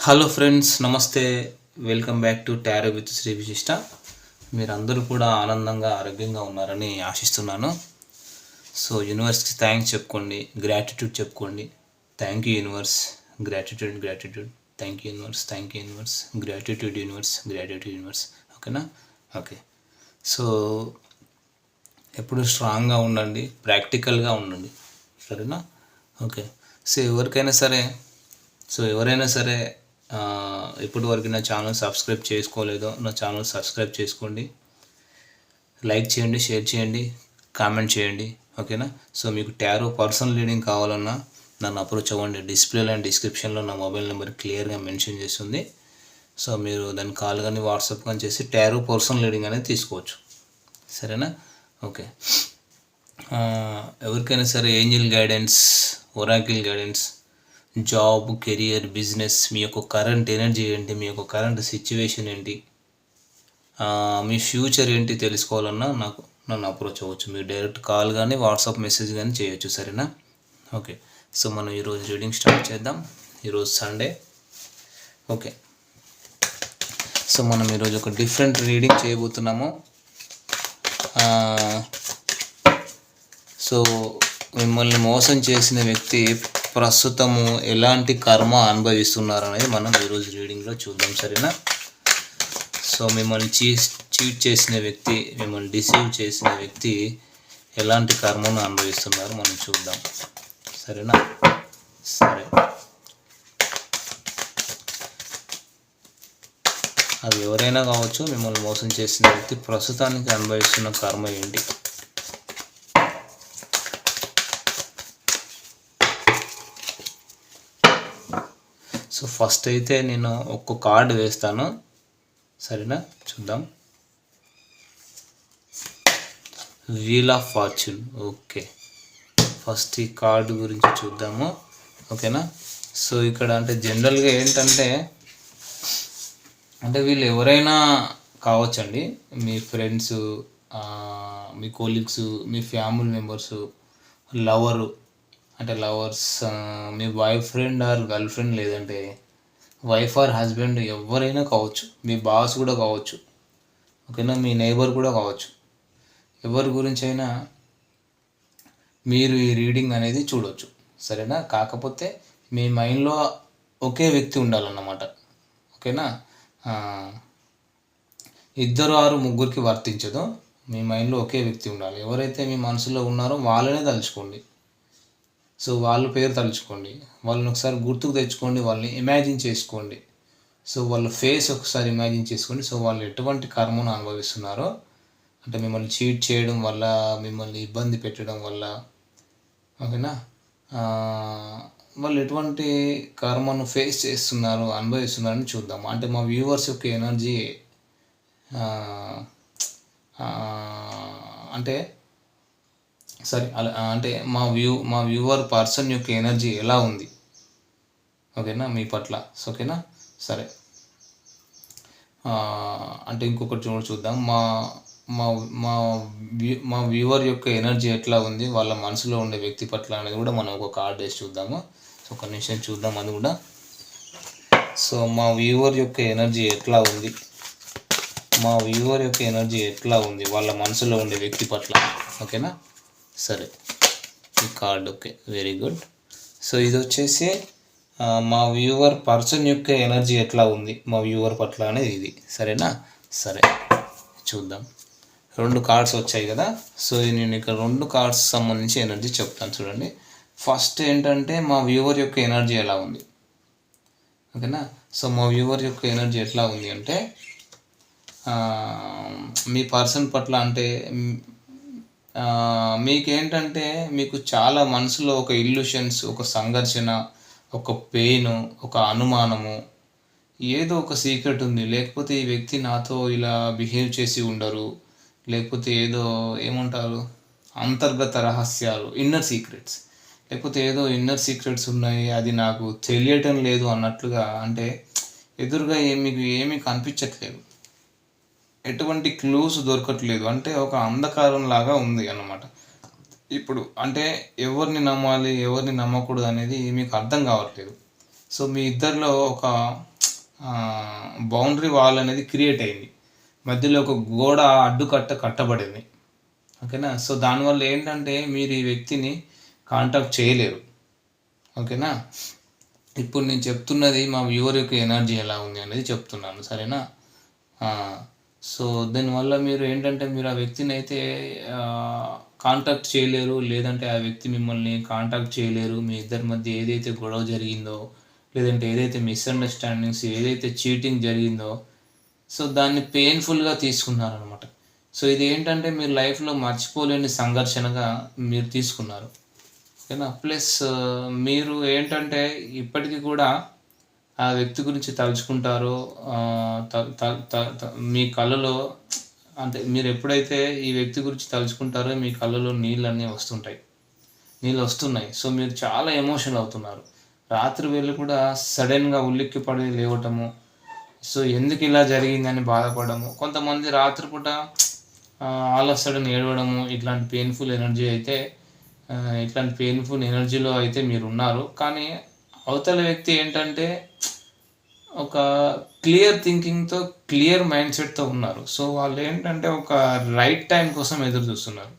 Hello friends, నమస్తే. Welcome back to tarot with Shri Vishishta. మీరందరూ కూడా ఆనందంగా ఆరోగ్యంగా ఉన్నారని ఆశిస్తున్నాను. సో యూనివర్స్కి థ్యాంక్స్ చెప్పుకోండి, గ్రాటిట్యూడ్ చెప్పుకోండి. Thank you universe, gratitude. Thank you universe, gratitude universe. ఓకేనా? ఓకే. సో ఎప్పుడు స్ట్రాంగ్గా ఉండండి, ప్రాక్టికల్గా ఉండండి, సరేనా? ఓకే. సో ఎవరైనా సరే ఇప్పటి వరకు నా ఛానల్ సబ్స్క్రైబ్ చేసుకోలేదో నా ఛానల్ సబ్స్క్రైబ్ చేసుకోండి, లైక్ చేయండి, షేర్ చేయండి, కామెంట్ చేయండి. ఓకేనా? సో మీకు టారో పర్సనల్ రీడింగ్ కావాలన్నా నన్ను అప్రోచ్ అవ్వండి. డిస్ప్లేలో అండ్ డిస్క్రిప్షన్లో నా మొబైల్ నెంబర్ క్లియర్గా మెన్షన్ చేస్తుంది. సో మీరు దాన్ని కాల్ కానీ వాట్సాప్ కానీ చేసి టారో పర్సనల్ రీడింగ్ అనేది తీసుకోవచ్చు, సరేనా? ఓకే. ఎవరికైనా సరే angel guidance, oracle guidance, job, career, business, మీ యొక్క కరెంట్ ఎనర్జీ ఏంటి, మీ యొక్క కరెంట్ సిచ్యువేషన్ ఏంటి, మీ ఫ్యూచర్ ఏంటి తెలుసుకోవాలన్నా నన్ను అప్రోచ్ అవ్వచ్చు. మీరు డైరెక్ట్ కాల్ కానీ వాట్సాప్ మెసేజ్ కానీ చేయొచ్చు, సరేనా? ఓకే. సో మనం ఈరోజు రీడింగ్ స్టార్ట్ చేద్దాం. ఈరోజు సండే. ఓకే. సో మనం ఈరోజు ఒక డిఫరెంట్ రీడింగ్ చేయబోతున్నాము. సో మిమ్మల్ని మోసం చేసిన వ్యక్తి ప్రస్తుతము ఎలాంటి కర్మ అనుభవిస్తున్నారు అనేది మనం ఈరోజు రీడింగ్లో చూద్దాం, సరేనా? సో మిమ్మల్ని చీట్ చేసిన వ్యక్తి, మిమ్మల్ని డిసీవ్ చేసిన వ్యక్తి ఎలాంటి కర్మను అనుభవిస్తున్నారు మనం చూద్దాం, సరేనా? సరే, అది ఎవరైనా కావచ్చు. మిమ్మల్ని మోసం చేసిన వ్యక్తి ప్రస్తుతానికి అనుభవిస్తున్న కర్మ ఏంటి? సో ఫస్ట్ అయితే నేను ఒక్క కార్డు వేస్తాను, సరేనా? చూద్దాం. Wheel of fortune. Okay, first ఈ కార్డు గురించి చూద్దాము, ఓకేనా? సో ఇక్కడ అంటే జనరల్గా ఏంటంటే వీళ్ళు ఎవరైనా కావచ్చండి. మీ ఫ్రెండ్స్, మీ కొలీగ్స్, మీ ఫ్యామిలీ మెంబర్సు, లవర్స్, మీ boyfriend or girlfriend, లేదంటే వైఫ్ ఆర్ హస్బెండ్, ఎవరైనా కావచ్చు. మీ బాస్ కూడా కావచ్చు, ఓకేనా? మీ నైబర్ కూడా కావచ్చు. ఎవరి గురించి అయినా మీరు ఈ రీడింగ్ అనేది చూడవచ్చు, సరేనా? కాకపోతే మీ మైండ్లో ఒకే వ్యక్తి ఉండాలన్నమాట, ఓకేనా? ఇద్దరు ఆరు ముగ్గురికి వర్తించదు. మీ మైండ్లో ఒకే వ్యక్తి ఉండాలి. ఎవరైతే మీ మనసులో ఉన్నారో వాళ్ళనే తలుచుకోండి. సో వాళ్ళ పేరు తలుచుకోండి, వాళ్ళని ఒకసారి గుర్తుకు తెచ్చుకోండి, వాళ్ళని ఇమాజిన్ చేసుకోండి. సో వాళ్ళ ఫేస్ ఒకసారి ఇమాజిన్ చేసుకోండి. సో వాళ్ళు ఎటువంటి కర్మను అనుభవిస్తున్నారో, అంటే మిమ్మల్ని చీట్ చేయడం వల్ల, మిమ్మల్ని ఇబ్బంది పెట్టడం వల్ల, ఓకేనా, వాళ్ళు ఎటువంటి కర్మను ఫేస్ చేస్తున్నారు, అనుభవిస్తున్నారని చూద్దాం. అంటే మా వ్యూవర్స్ యొక్క ఎనర్జీ అంటే మా వ్యూవర్ పర్సన్ యొక్క ఎనర్జీ ఎలా ఉంది, ఓకేనా, మీ పట్ల. ఓకేనా? సరే, అంటే ఇంకొకటి చూద్దాం. మా వ్యూవర్ యొక్క ఎనర్జీ ఎట్లా ఉంది, వాళ్ళ మనసులో ఉండే వ్యక్తి పట్ల అనేది కూడా మనం ఒక కార్డ్ వేసి చూద్దాము. సో ఒక నిమిషం చూద్దాం అది కూడా. సో మా వ్యూవర్ యొక్క ఎనర్జీ ఎట్లా ఉంది, వాళ్ళ మనసులో ఉండే వ్యక్తి పట్ల, ఓకేనా? సరే, ఈ card. Okay, very good. So ఇది వచ్చేసి మా వ్యూవర్ పర్సన్ యొక్క ఎనర్జీ ఎట్లా ఉంది మా వ్యూవర్ పట్ల అనేది ఇది, సరేనా? సరే, చూద్దాం. 2 కార్డ్స్ వచ్చాయి కదా. సో నేను ఇక్కడ 2 కార్డ్స్ సంబంధించి ఎనర్జీ చెప్తాను, చూడండి. ఫస్ట్ ఏంటంటే మా వ్యూవర్ యొక్క ఎనర్జీ ఎలా ఉంది, ఓకేనా? సో మా వ్యూవర్ యొక్క ఎనర్జీ ఎట్లా ఉంది అంటే మీ పర్సన్ పట్ల అంటే మీకేంటంటే మీకు చాలా మనసులో ఒక ఇల్యూషన్స్, ఒక సంఘర్షణ, ఒక పెయిన్, ఒక అనుమానము, ఏదో ఒక సీక్రెట్ ఉంది. లేకపోతే ఈ వ్యక్తి నాతో ఇలా బిహేవ్ చేసి ఉండరు, లేకపోతే ఏదో ఏమంటారు, అంతర్గత రహస్యాలు, ఇన్నర్ సీక్రెట్స్, లేకపోతే ఏదో ఇన్నర్ సీక్రెట్స్ ఉన్నాయి, అది నాకు తెలియటం లేదు అన్నట్లుగా. అంటే ఎదురుగా మీకు ఏమీ కనిపించట్లేదు, ఎటువంటి క్లూస్ దొరకట్లేదు, అంటే ఒక అంధకారం లాగా ఉంది అన్నమాట. ఇప్పుడు అంటే ఎవరిని నమ్మాలి, ఎవరిని నమ్మకూడదు అనేది మీకు అర్థం కావట్లేదు. సో మీ ఇద్దరిలో ఒక బౌండరీ వాల్ అనేది క్రియేట్ అయింది. మధ్యలో ఒక గోడ అడ్డుకట్ట కట్టబడింది. ఓకేనా. సో దానివల్ల ఏంటంటే మీరు ఈ వ్యక్తిని కాంటాక్ట్ చేయలేరు. ఓకేనా. ఇప్పుడు నేను చెప్తున్నది మా వ్యూవర్ యొక్క ఎనర్జీ ఎలా ఉంది అనేది చెప్తున్నాను, సరేనా. సో దీనివల్ల మీరు ఏంటంటే మీరు ఆ వ్యక్తిని అయితే కాంటాక్ట్ చేయలేరు, లేదంటే ఆ వ్యక్తి మిమ్మల్ని కాంటాక్ట్ చేయలేరు. మీ ఇద్దరి మధ్య ఏదైతే గొడవ జరిగిందో, లేదంటే ఏదైతే మిస్అండర్స్టాండింగ్స్, ఏదైతే చీటింగ్ జరిగిందో, సో దాన్ని పెయిన్ఫుల్గా తీసుకున్నారనమాట. సో ఇది ఏంటంటే మీరు లైఫ్లో మర్చిపోలేని సంఘర్షణగా మీరు తీసుకున్నారు. ఓకేనా. ప్లస్ మీరు ఏంటంటే ఇప్పటికీ కూడా ఆ వ్యక్తి గురించి తలుచుకుంటారో, మీ కళ్ళలో అంటే మీరు ఎప్పుడైతే ఈ వ్యక్తి గురించి తలుచుకుంటారో మీ కళ్ళలో నీళ్ళన్నీ నీళ్ళు వస్తున్నాయి. సో మీరు చాలా ఎమోషనల్ అవుతున్నారు. రాత్రి వేళ కూడా సడన్గా ఉలిక్కిపడి లేవటము, సో ఎందుకు ఇలా జరిగిందని బాధపడము, కొంతమంది రాత్రిపూట ఆల్ ఆఫ్ సడన్ ఏడవడము, ఇట్లాంటి పెయిన్ఫుల్ ఎనర్జీలో అయితే మీరు ఉన్నారు. కానీ అవతల వ్యక్తి ఏంటంటే ఒక క్లియర్ థింకింగ్తో, క్లియర్ మైండ్ సెట్తో ఉన్నారు. సో వాళ్ళు ఏంటంటే ఒక రైట్ టైం కోసం ఎదురు చూస్తున్నారు.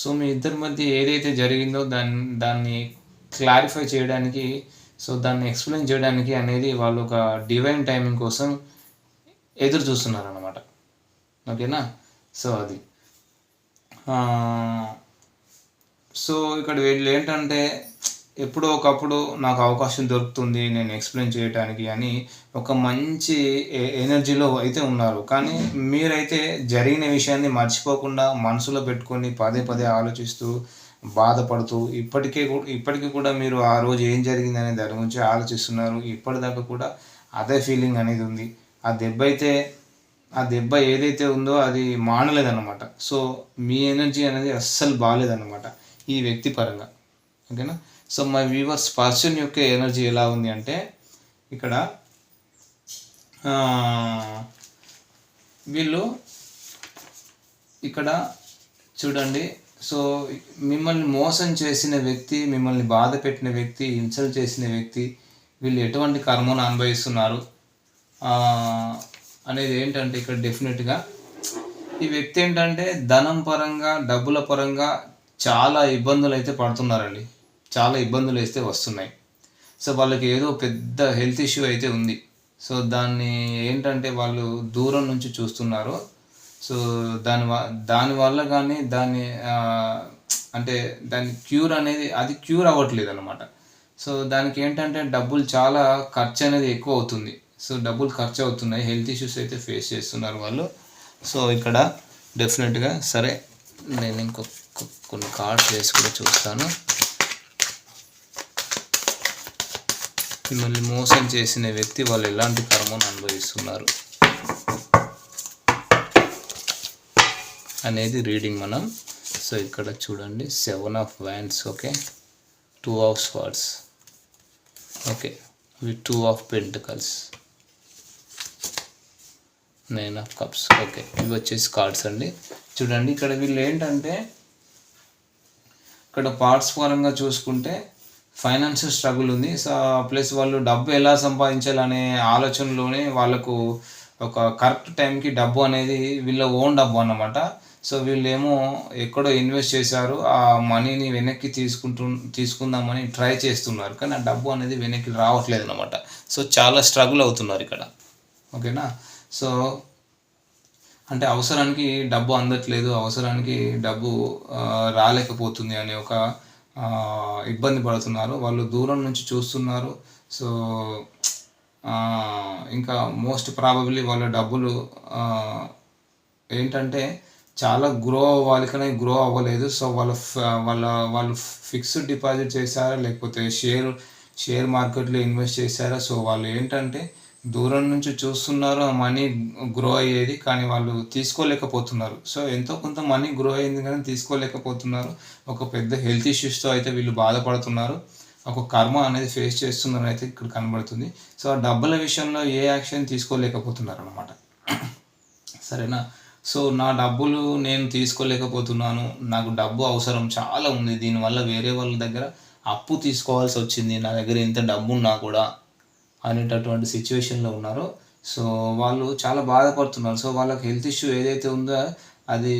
సో మీ ఇద్దరి మధ్య ఏదైతే జరిగిందో దాన్ని క్లారిఫై చేయడానికి, సో దాన్ని ఎక్స్ప్లెయిన్ చేయడానికి అనేది వాళ్ళు ఒక డివైన్ టైమింగ్ కోసం ఎదురు చూస్తున్నారు అన్నమాట. ఓకేనా. సో అది సో ఇక్కడ వీళ్ళు ఏంటంటే ఎప్పుడో ఒకప్పుడు నాకు అవకాశం దొరుకుతుంది నేను ఎక్స్ప్లెయిన్ చేయడానికి అని ఒక మంచి ఎనర్జీలో అయితే ఉన్నారు. కానీ మీరైతే జరిగిన విషయాన్ని మర్చిపోకుండా మనసులో పెట్టుకొని పదే పదే ఆలోచిస్తూ బాధపడుతూ ఇప్పటికీ కూడా మీరు ఆ రోజు ఏం జరిగిందనే దాని గురించి ఆలోచిస్తున్నారు. ఇప్పటిదాకా కూడా అదే ఫీలింగ్ అనేది ఉంది. ఆ దెబ్బ ఏదైతే ఉందో అది మానలేదన్నమాట. సో మీ ఎనర్జీ అనేది అస్సలు బాగాలేదన్నమాట ఈ వ్యక్తి పరంగా. ఓకేనా. సో మై వ్యూవర్స్, పర్సన్ యొక్క ఎనర్జీ ఎలా ఉంది అంటే ఇక్కడ వీళ్ళు ఇక్కడ చూడండి. సో మిమ్మల్ని మోసం చేసిన వ్యక్తి, మిమ్మల్ని బాధ పెట్టిన వ్యక్తి, ఇన్సల్ట్ చేసిన వ్యక్తి, వీళ్ళు ఎటువంటి కర్మను అనుభవిస్తున్నారు అనేది ఏంటంటే ఇక్కడ డెఫినెట్గా ఈ వ్యక్తి ఏంటంటే ధనం పరంగా, డబ్బుల పరంగా చాలా ఇబ్బందులు అయితే పడుతున్నారండి. చాలా ఇబ్బందులు అయితే వస్తున్నాయి. సో వాళ్ళకి ఏదో పెద్ద హెల్త్ ఇష్యూ అయితే ఉంది. సో దాన్ని ఏంటంటే వాళ్ళు దూరం నుంచి చూస్తున్నారు. సో దానివల్ల కానీ దాని క్యూర్ అనేది అది క్యూర్ అవ్వట్లేదు అనమాట. సో దానికి ఏంటంటే డబ్బులు చాలా ఖర్చు అనేది ఎక్కువ అవుతుంది. సో డబ్బులు ఖర్చు అవుతున్నాయి, హెల్త్ ఇష్యూస్ అయితే ఫేస్ చేస్తున్నారు వాళ్ళు. సో ఇక్కడ డెఫినెట్గా సరే నేను కొన్ని కార్డ్స్ వేసి కూడా చూస్తాను. మిమ్మల్ని మోసం చేసిన వ్యక్తి వాళ్ళు ఎలాంటి కర్మను అనుభవిస్తున్నారు అనేది రీడింగ్ మనం. సో ఇక్కడ చూడండి 7 of Wands, okay, 2 of Swords, okay, 2 of Pentacles, 9 of Cups, okay. ఇవి వచ్చేసి కార్డ్స్ అండి. చూడండి ఇక్కడ వీళ్ళు ఏంటంటే ఇక్కడ పార్ట్స్ పరంగా చూసుకుంటే ఫైనాన్షియల్ స్ట్రగుల్ ఉంది. సో ప్లస్ వాళ్ళు డబ్బు ఎలా సంపాదించాలనే ఆలోచనలోనే వాళ్ళకు ఒక కరెక్ట్ టైంకి డబ్బు అనేది వీళ్ళ ఓన్ డబ్బు అన్నమాట. సో వీళ్ళేమో ఎక్కడో ఇన్వెస్ట్ చేశారు, ఆ మనీని వెనక్కి తీసుకుందామని ట్రై చేస్తున్నారు, కానీ ఆ డబ్బు అనేది వెనక్కి రావట్లేదు అన్నమాట. సో చాలా స్ట్రగుల్ అవుతున్నారు ఇక్కడ. ఓకేనా. సో అంటే అవసరానికి డబ్బు అందట్లేదు, అవసరానికి డబ్బు రాలేకపోతుంది అనే ఒక ఇబ్బంది పడుతున్నారు. వాళ్ళు దూరం నుంచి చూస్తున్నారు. సో ఇంకా మోస్ట్ ప్రాబబ్లీ వాళ్ళ డబ్బులు ఏంటంటే చాలా గ్రో అవ్వాలి కానీ గ్రో అవ్వలేదు. సో వాళ్ళు ఫిక్స్డ్ డిపాజిట్ చేశారా, లేకపోతే షేర్ మార్కెట్లో ఇన్వెస్ట్ చేశారా. సో వాళ్ళు ఏంటంటే దూరం నుంచి చూస్తున్నారు ఆ మనీ గ్రో అయ్యేది, కానీ వాళ్ళు తీసుకోలేకపోతున్నారు. సో ఎంతో కొంత మనీ గ్రో అయింది కానీ తీసుకోలేకపోతున్నారు. ఒక పెద్ద హెల్త్ ఇష్యూస్తో అయితే వీళ్ళు బాధపడుతున్నారు, ఒక కర్మ అనేది ఫేస్ చేస్తున్నారు అయితే ఇక్కడ కనబడుతుంది. సో ఆ డబ్బుల విషయంలో ఏ యాక్షన్ తీసుకోలేకపోతున్నారు అన్నమాట. సరేనా. సో నా డబ్బులు నేను తీసుకోలేకపోతున్నాను, నాకు డబ్బు అవసరం చాలా ఉంది, దీనివల్ల వేరే వాళ్ళ దగ్గర అప్పు తీసుకోవాల్సి వచ్చింది, నా దగ్గర ఇంత డబ్బు ఉన్నా కూడా అనేటటువంటి సిచ్యువేషన్లో ఉన్నారు. సో వాళ్ళు చాలా బాధపడుతున్నారు. సో వాళ్ళకి హెల్త్ ఇష్యూ ఏదైతే ఉందో అది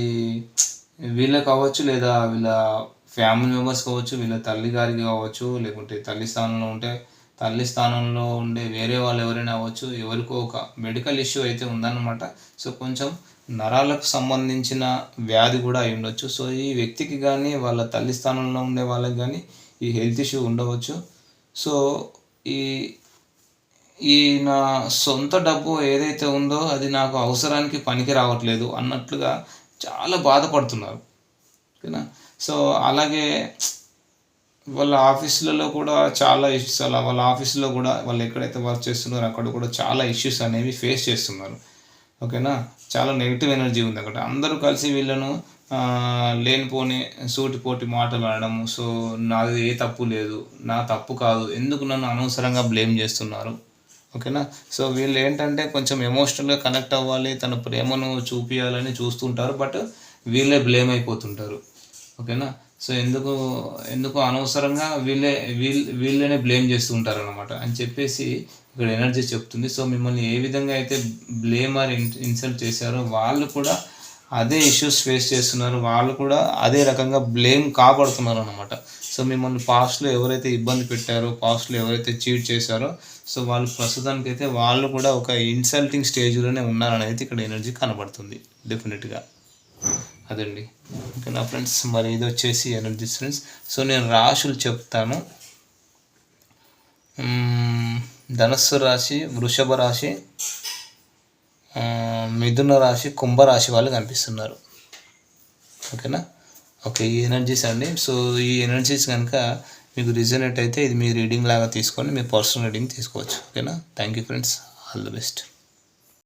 వీళ్ళకి అవ్వచ్చు, లేదా వీళ్ళ ఫ్యామిలీ మెంబర్స్ కావచ్చు, వీళ్ళ తల్లి గారికి కావచ్చు, లేకుంటే తల్లి స్థానంలో ఉండే వేరే వాళ్ళు ఎవరైనా అవ్వచ్చు. ఎవరికో ఒక మెడికల్ ఇష్యూ అయితే ఉందన్నమాట. సో కొంచెం నరాలకు సంబంధించిన వ్యాధి కూడా అయి ఉండొచ్చు. సో ఈ వ్యక్తికి కానీ వాళ్ళ తల్లి స్థానంలో ఉండే వాళ్ళకి కానీ ఈ హెల్త్ ఇష్యూ ఉండవచ్చు. సో ఈ ఈ నా సొంత డబ్బు ఏదైతే ఉందో అది నాకు అవసరానికి పనికి రావట్లేదు అన్నట్లుగా చాలా బాధపడుతున్నారు. ఓకేనా. సో అలాగే వాళ్ళ ఆఫీసులలో కూడా చాలా ఇష్యూస్, అలా వాళ్ళ ఆఫీస్లో కూడా వాళ్ళు ఎక్కడైతే వర్క్ చేస్తున్నారో అక్కడ కూడా చాలా ఇష్యూస్ అనేవి ఫేస్ చేస్తున్నారు. ఓకేనా. చాలా నెగిటివ్ ఎనర్జీ ఉంది అక్కడ. అందరూ కలిసి వీళ్ళను లేనిపోని సూటిపోటి మాటలు అనడము. సో నాది ఏ తప్పు లేదు, నా తప్పు కాదు, ఎందుకు నన్ను అనవసరంగా బ్లేమ్ చేస్తున్నారు. ఓకేనా. సో వీళ్ళు ఏంటంటే కొంచెం ఎమోషనల్గా కనెక్ట్ అవ్వాలి, తన ప్రేమను చూపించాలని చూస్తుంటారు, బట్ వీళ్ళే బ్లేమ్ అయిపోతుంటారు. ఓకేనా. సో ఎందుకు అనవసరంగా వీళ్ళనే బ్లేమ్ చేస్తూ ఉంటారు అనమాట అని చెప్పేసి ఇక్కడ ఎనర్జీ చెప్తుంది. సో మిమ్మల్ని ఏ విధంగా అయితే బ్లేమ్ ఆర్ ఇన్సల్ట్ చేశారో వాళ్ళు కూడా అదే ఇష్యూస్ ఫేస్ చేస్తున్నారు. వాళ్ళు కూడా అదే రకంగా బ్లేమ్ కాబడుతున్నారు అనమాట. సో మిమ్మల్ని పాస్ట్లో ఎవరైతే ఇబ్బంది పెట్టారో, పాస్ట్లో ఎవరైతే చీట్ చేశారో, సో వాళ్ళు ప్రస్తుతానికైతే వాళ్ళు కూడా ఒక ఇన్సల్టింగ్ స్టేజ్లోనే ఉన్నారనేది ఇక్కడ ఎనర్జీ కనబడుతుంది డెఫినెట్గా. అదండి. ఓకేనా ఫ్రెండ్స్. మరి ఇది వచ్చేసి ఎనర్జీ ఫ్రెండ్స్. సో నేను రాశులు చెప్తాను. ధనస్సు రాశి, వృషభ రాశి, మిథున రాశి, కుంభరాశి వాళ్ళు కనిపిస్తున్నారు. ఓకేనా. ఓకే, ఈ ఎనర్జీస్ అండి. సో ఈ ఎనర్జీస్ కనుక మీకు రిజనేట్ అయితే ఇది మీ రీడింగ్ లాగా తీసుకొని మీ పర్సనల్ రీడింగ్ తీసుకోవచ్చు. ఓకేనా. Thank you friends. All the best.